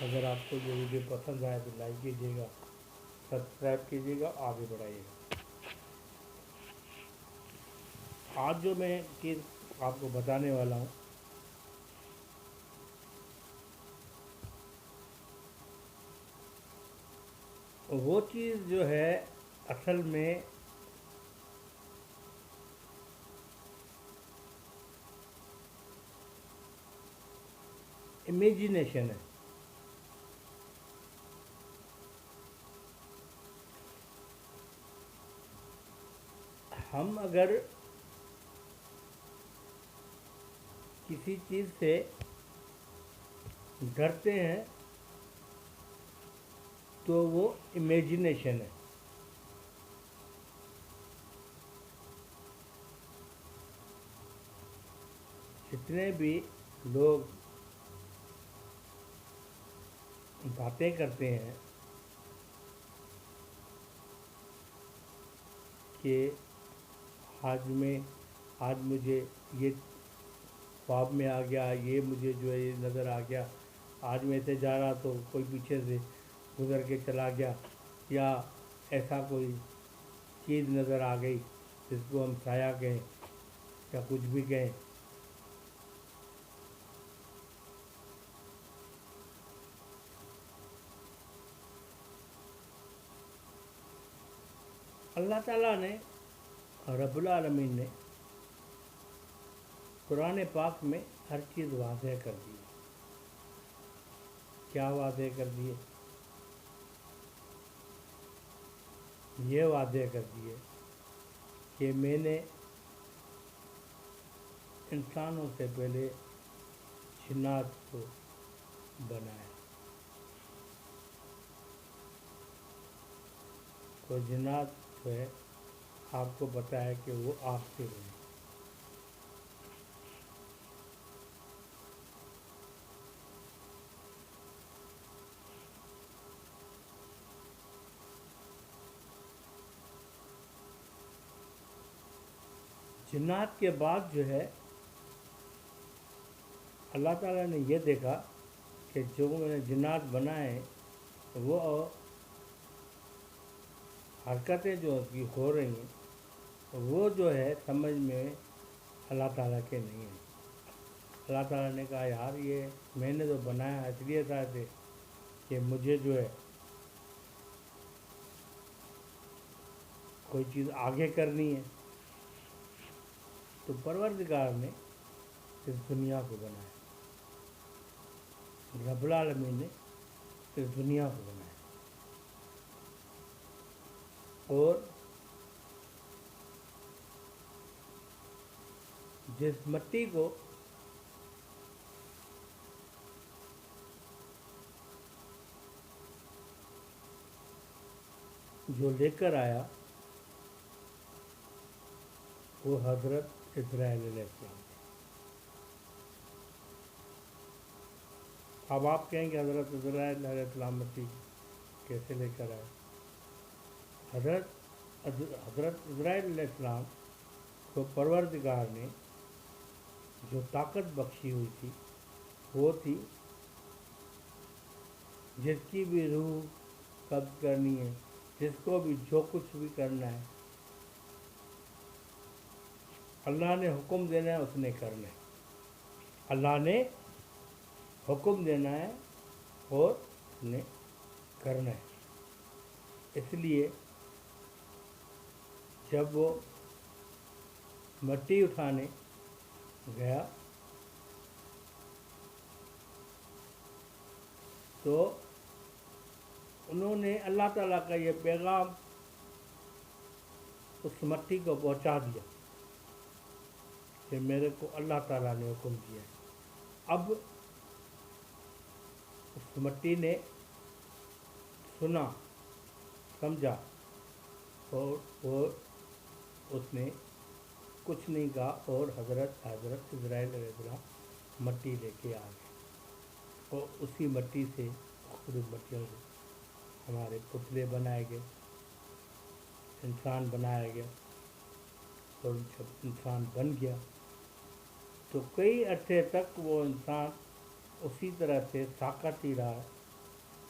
اگر آپ کو یہ ویڈیو پسند آئے تو لائک کیجیے گا، سبسکرائب کیجیے گا، آگے بڑھائیے گا۔ آج جو میں چیز آپ کو بتانے والا ہوں، وہ چیز جو ہے اصل میں امیجینیشن ہے۔ ہم اگر کسی چیز سے ڈرتے ہیں تو وہ امیجینیشن ہے۔ جتنے بھی لوگ باتیں کرتے ہیں کہ آج مجھے یہ خواب میں آ گیا، یہ مجھے جو ہے یہ نظر آ گیا، آج میں سے جا رہا تو کوئی پیچھے سے گزر کے چلا گیا، یا ایسا کوئی چیز نظر آ گئی جس کو ہم سایہ کہیں یا کچھ بھی کہیں۔ اللہ تعالیٰ نے، رب العالمین نے قرآن پاک میں ہر چیز واضح کر دی ہے۔ کیا واضح کر دی ہے؟ یہ واضح کر دی ہے کہ میں نے انسانوں سے پہلے جنات کو بنایا، تو جنات جو ہے آپ کو پتہ ہے کہ وہ آپ سے بنے۔ جنات کے بعد جو ہے اللہ تعالیٰ نے یہ دیکھا کہ جو میں نے جنات بنائے وہ حرکتیں جو اس کی ہو رہی ہیں وہ جو ہے سمجھ میں اللہ تعالیٰ کے نہیں ہیں۔ اللہ تعالیٰ نے کہا یار یہ میں نے تو بنایا اس لیے تھا کہ مجھے جو ہے کوئی چیز آگے کرنی ہے، تو پروردگار نے اس دنیا کو بنایا، رب العالمین نے اس دنیا کو بنایا، اور جس مٹی کو جو لے کر آیا وہ حضرت اسرائیل علیہ السلام۔ اب آپ کہیں کہ حضرت اسرائیل علیہ السلام مٹی کیسے لے کر آئے؟ حضرت اسرائیل علیہ السلام کو پروردگار نے جو طاقت بخشی ہوئی تھی وہ تھی جس کی بھی روح قبض کرنی ہے، جس کو بھی جو کچھ بھی کرنا ہے اللہ نے حکم دینا ہے اس نے کرنا ہے، اللہ نے حکم دینا ہے اور اس نے کرنا ہے۔ اس لیے جب وہ مٹی اٹھانے گیا تو انہوں نے اللہ تعالیٰ کا یہ پیغام اس مٹی کو پہنچا دیا کہ میرے کو اللہ تعالیٰ نے حکم کیا ہے۔ اب اس مٹی نے سنا، سمجھا، اور اس نے کچھ نہیں کہا، اور حضرت اسرائیل علیہ السلام مٹی لے کے آ گئے، اور اسی مٹی سے مختلف مٹیوں سے ہمارے پتلے بنائے گئے، انسان بنایا گیا، اور جب انسان بن گیا تو کئی عرصے تک وہ انسان اسی طرح سے طاقت ہی رہا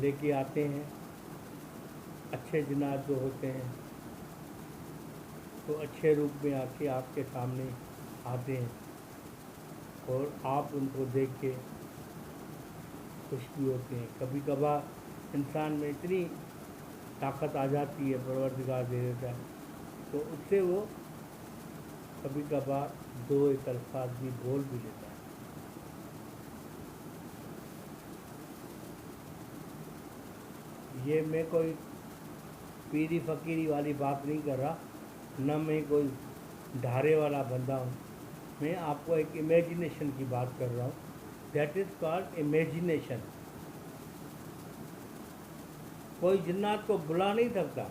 لے کے آتے ہیں، اچھے جنات جو ہوتے ہیں تو اچھے روپ میں آ کے آپ کے سامنے آتے ہیں، اور آپ ان کو دیکھ کے خوش بھی ہوتے ہیں۔ کبھی کبھار انسان میں اتنی طاقت آ جاتی ہے، پروردگار دے دیتا ہے، تو اس سے وہ کبھی کبھار دو ایک الفاظ بھی بول بھی لیتا ہے۔ یہ میں کوئی پیری فقیری والی بات نہیں کر رہا، نہ میں کوئی ڈھارے والا بندہ ہوں، میں آپ کو ایک امیجنیشن کی بات کر رہا ہوں، دیٹ از کالڈ امیجنیشن۔ کوئی جنات کو بلا نہیں سکتا،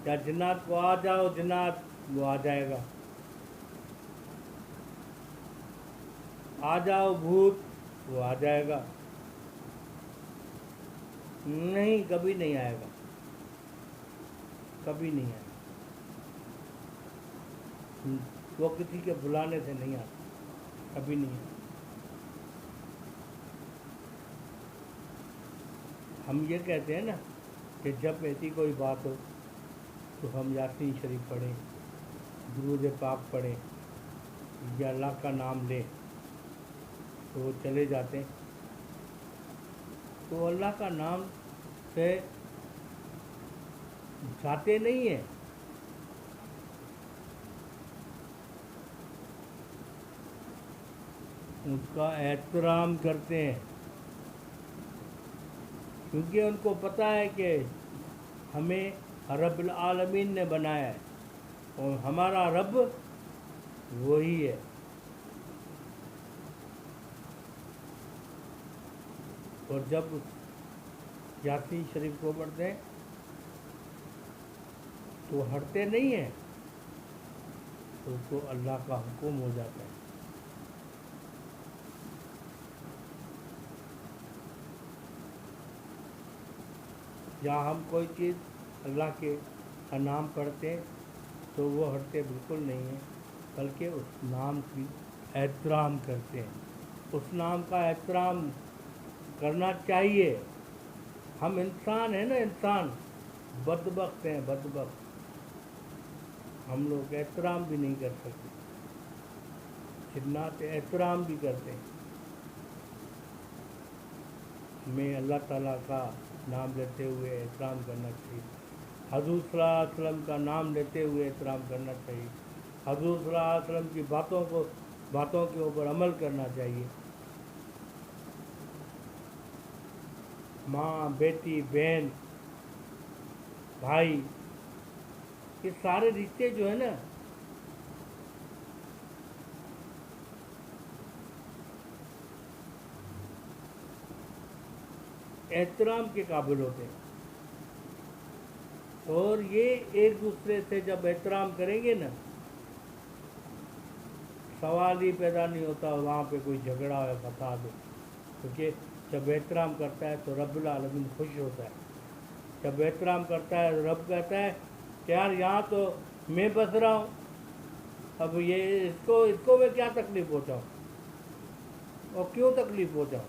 یا جنات کو آ جاؤ جنات، وہ آ جائے گا، آ جاؤ بھوت، وہ آ جائے گا، نہیں کبھی نہیں آئے گا، کبھی نہیں آئے گا، وہ کسی کے بلانے سے نہیں آتا، کبھی نہیں آتا۔ ہم یہ کہتے ہیں نا کہ جب ایسی کوئی بات ہو تو ہم یاسین شریف پڑھیں، درود پاک پڑھیں، یا اللہ کا نام لیں، تو وہ چلے جاتے ہیں۔ تو اللہ کا نام سے جاتے نہیں ہیں، اس کا احترام کرتے ہیں، کیونکہ ان کو پتہ ہے کہ ہمیں رب العالمین نے بنایا ہے، اور ہمارا رب وہی ہے۔ اور جب یاسین شریف کو پڑھتے ہیں تو ہٹتے نہیں ہیں، تو اس کو اللہ کا حکم ہو جاتا ہے۔ یا ہم کوئی چیز اللہ کے نام پڑھتے ہیں تو وہ ہٹتے بالکل نہیں ہیں، بلکہ اس نام کی احترام کرتے ہیں، اس نام کا احترام کرنا چاہیے۔ ہم انسان ہیں نا، انسان بدبخت ہیں، بدبخت، ہم لوگ احترام بھی نہیں کر سکتے، جنات احترام بھی کرتے ہیں۔ ہمیں اللہ تعالیٰ کا نام لیتے ہوئے احترام کرنا چاہیے، حضور صلی اللہ علیہ وسلم کا نام لیتے ہوئے احترام کرنا چاہیے، حضور صلی اللہ علیہ وسلم کی باتوں کے اوپر عمل کرنا چاہیے۔ ماں، بیٹی، بہن، بھائی، یہ سارے رشتے جو ہیں نا، احترام کے قابل ہوتے ہیں، اور یہ ایک دوسرے سے جب احترام کریں گے نا، سوال ہی پیدا نہیں ہوتا وہاں پہ کوئی جھگڑا یا فساد ہو، کیونکہ جب احترام کرتا ہے تو رب العالمین خوش ہوتا ہے۔ جب احترام کرتا ہے رب کہتا ہے کہ یار یہاں تو میں بس رہا ہوں، اب یہ اس کو میں کیا تکلیف پہنچاؤں، اور کیوں تکلیف پہنچاؤں،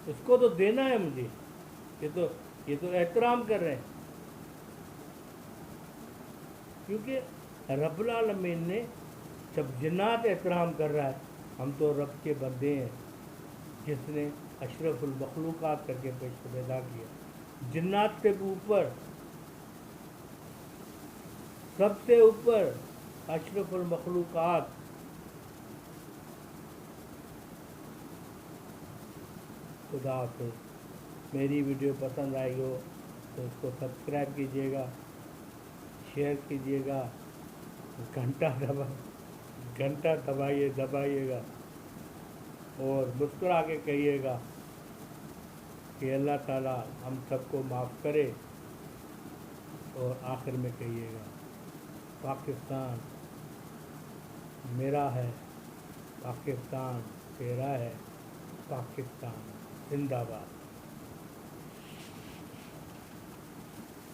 اس کو تو دینا ہے مجھے، یہ تو احترام کر رہے ہیں، کیونکہ رب العالمین نے جب جنات احترام کر رہا ہے، ہم تو رب کے بندے ہیں جس نے اشرف المخلوقات کر کے پیدا کیا، جنات سے اوپر، سب سے اوپر اشرف المخلوقات۔ خدا حافظ۔ میری ویڈیو پسند آئی ہو تو اس کو سبسکرائب کیجیے گا، شیئر کیجیے گا، گھنٹہ دبائیے گا، اور مسکرا کے کہیے گا کہ اللہ تعالیٰ ہم سب کو معاف کرے، اور آخر میں کہیے گا پاکستان میرا ہے، پاکستان تیرا ہے، پاکستان زندہ باد۔